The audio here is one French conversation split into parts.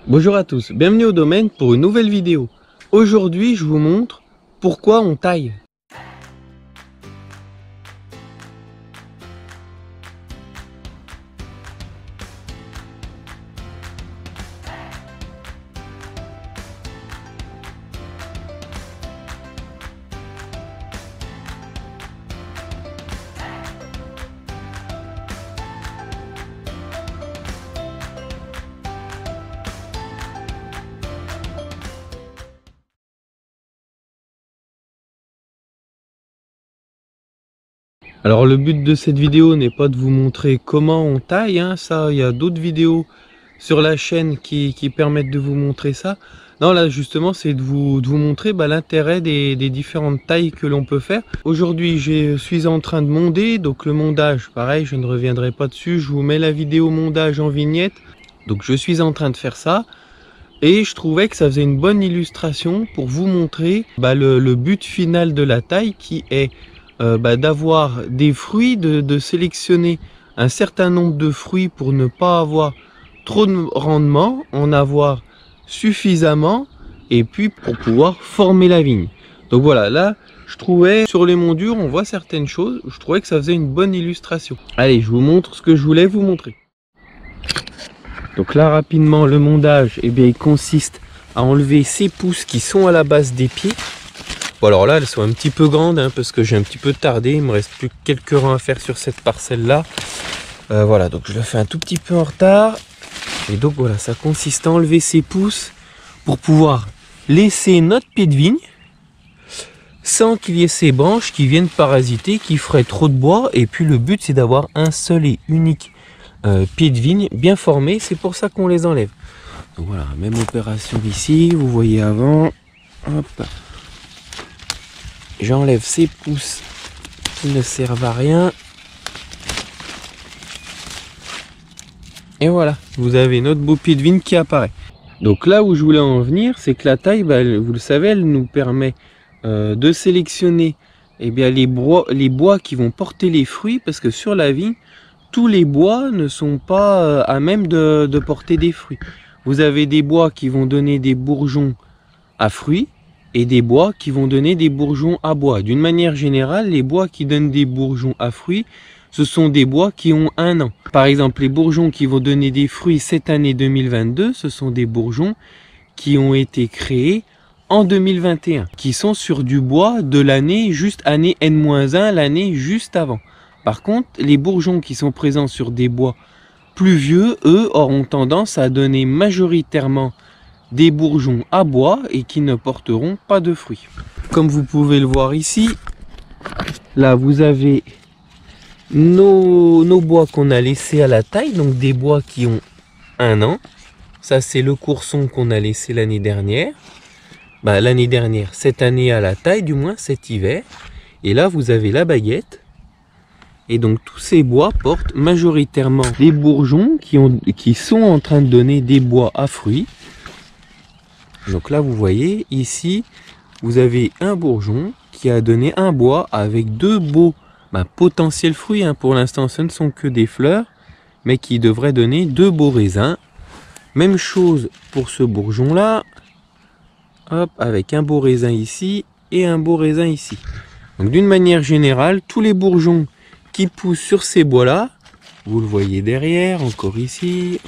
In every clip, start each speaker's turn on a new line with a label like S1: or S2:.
S1: Bonjour à tous, bienvenue au domaine pour une nouvelle vidéo. Aujourd'hui, je vous montre pourquoi on taille. Alors le but de cette vidéo n'est pas de vous montrer comment on taille, ça, il y a d'autres vidéos sur la chaîne qui permettent de vous montrer ça. Non, là justement, c'est de vous montrer l'intérêt des différentes tailles que l'on peut faire. Aujourd'hui, je suis en train de monder, donc le mondage, pareil, je ne reviendrai pas dessus. Je vous mets la vidéo mondage en vignette. Donc je suis en train de faire ça. Et je trouvais que ça faisait une bonne illustration pour vous montrer le but final de la taille qui est d'avoir des fruits, de sélectionner un certain nombre de fruits pour ne pas avoir trop de rendement, en avoir suffisamment et puis pour pouvoir former la vigne. Donc voilà, là je trouvais sur les mondures on voit certaines choses, je trouvais que ça faisait une bonne illustration. Allez, je vous montre ce que je voulais vous montrer. Donc là rapidement le mondage, il consiste à enlever ces pousses qui sont à la base des pieds. Bon alors là elles sont un petit peu grandes parce que j'ai un petit peu tardé, il me reste plus que quelques rangs à faire sur cette parcelle là. Voilà, donc je le fais un tout petit peu en retard. Et donc voilà, ça consiste à enlever ces pousses pour pouvoir laisser notre pied de vigne sans qu'il y ait ces branches qui viennent parasiter, qui feraient trop de bois. Et puis le but c'est d'avoir un seul et unique pied de vigne bien formé, c'est pour ça qu'on les enlève. Donc voilà, même opération ici, vous voyez avant, hop, j'enlève ces pousses qui ne servent à rien. Et voilà, vous avez notre beau pied de vigne qui apparaît. Donc là où je voulais en venir, c'est que la taille, vous le savez, elle nous permet de sélectionner les bois qui vont porter les fruits, parce que sur la vigne, tous les bois ne sont pas à même de porter des fruits. Vous avez des bois qui vont donner des bourgeons à fruits et des bois qui vont donner des bourgeons à bois. D'une manière générale, les bois qui donnent des bourgeons à fruits, ce sont des bois qui ont 1 an. Par exemple, les bourgeons qui vont donner des fruits cette année 2022, ce sont des bourgeons qui ont été créés en 2021, qui sont sur du bois de l'année juste année N-1, l'année juste avant. Par contre, les bourgeons qui sont présents sur des bois plus vieux, eux, auront tendance à donner majoritairement des bourgeons à bois et qui ne porteront pas de fruits. Comme vous pouvez le voir ici, là vous avez nos bois qu'on a laissés à la taille, donc des bois qui ont 1 an. Ça c'est le courson qu'on a laissé l'année dernière. L'année dernière, cette année à la taille, du moins cet hiver. Et là vous avez la baguette. Et donc tous ces bois portent majoritairement des bourgeons qui sont en train de donner des bois à fruits. Donc là vous voyez ici vous avez un bourgeon qui a donné un bois avec 2 beaux potentiels fruits. Pour l'instant ce ne sont que des fleurs, mais qui devraient donner 2 beaux raisins. Même chose pour ce bourgeon là, hop, avec un beau raisin ici et un beau raisin ici. Donc d'une manière générale, tous les bourgeons qui poussent sur ces bois là, vous le voyez derrière, encore ici,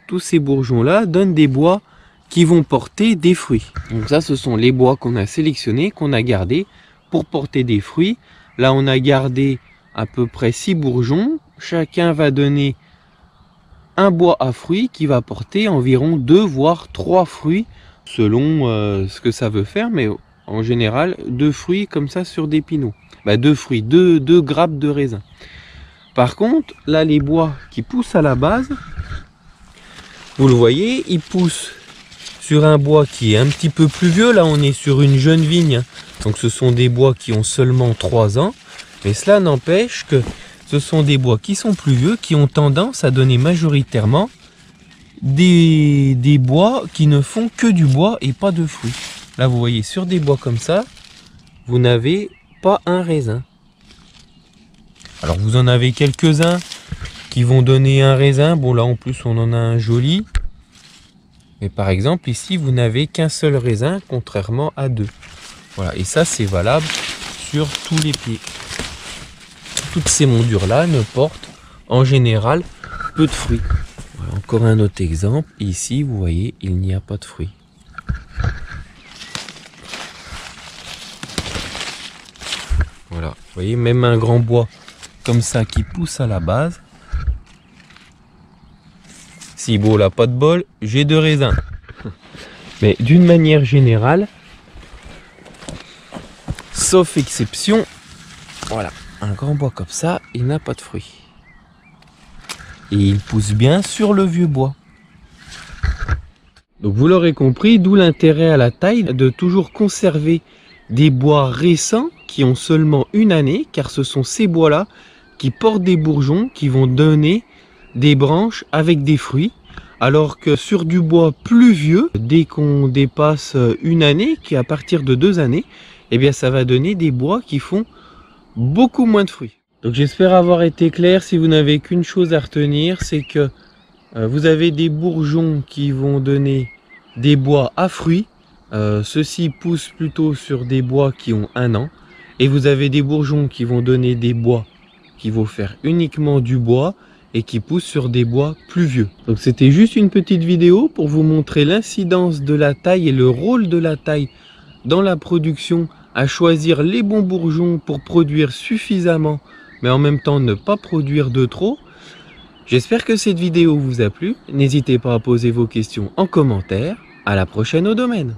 S1: tous ces bourgeons là donnent des bois qui vont porter des fruits. Donc ça ce sont les bois qu'on a sélectionnés, qu'on a gardés pour porter des fruits. Là on a gardé à peu près 6 bourgeons, chacun va donner un bois à fruits qui va porter environ 2 voire 3 fruits selon ce que ça veut faire, mais en général 2 fruits comme ça sur des pinots. 2 fruits, 2 grappes de raisin. Par contre, là les bois qui poussent à la base, vous le voyez, ils poussent sur un bois qui est un petit peu plus vieux. Là on est sur une jeune vigne, donc ce sont des bois qui ont seulement 3 ans. Mais cela n'empêche que ce sont des bois qui sont plus vieux, qui ont tendance à donner majoritairement des bois qui ne font que du bois et pas de fruits. Là vous voyez, sur des bois comme ça, vous n'avez pas un raisin. Alors vous en avez quelques-uns qui vont donner un raisin. Bon là en plus on en a un joli. Mais par exemple, ici, vous n'avez qu'un seul raisin, contrairement à 2. Voilà, et ça, c'est valable sur tous les pieds. Toutes ces montures-là ne portent, en général, peu de fruits. Voilà, encore un autre exemple. Ici, vous voyez, il n'y a pas de fruits. Voilà, vous voyez, même un grand bois comme ça qui pousse à la base. Si beau là, pas de bol, j'ai 2 raisins. Mais d'une manière générale, sauf exception, voilà, un grand bois comme ça, il n'a pas de fruits. Et il pousse bien sur le vieux bois. Donc vous l'aurez compris, d'où l'intérêt à la taille de toujours conserver des bois récents qui ont seulement 1 année, car ce sont ces bois-là qui portent des bourgeons qui vont donner des branches avec des fruits. Alors que sur du bois plus vieux, dès qu'on dépasse 1 année, qui à partir de 2 années, eh bien ça va donner des bois qui font beaucoup moins de fruits. Donc j'espère avoir été clair. Si vous n'avez qu'une chose à retenir, c'est que vous avez des bourgeons qui vont donner des bois à fruits. Ceux-ci poussent plutôt sur des bois qui ont 1 an. Et vous avez des bourgeons qui vont donner des bois qui vont faire uniquement du bois et qui poussent sur des bois plus vieux. Donc c'était juste une petite vidéo pour vous montrer l'incidence de la taille et le rôle de la taille dans la production, à choisir les bons bourgeons pour produire suffisamment, mais en même temps ne pas produire de trop. J'espère que cette vidéo vous a plu. N'hésitez pas à poser vos questions en commentaire. À la prochaine au domaine.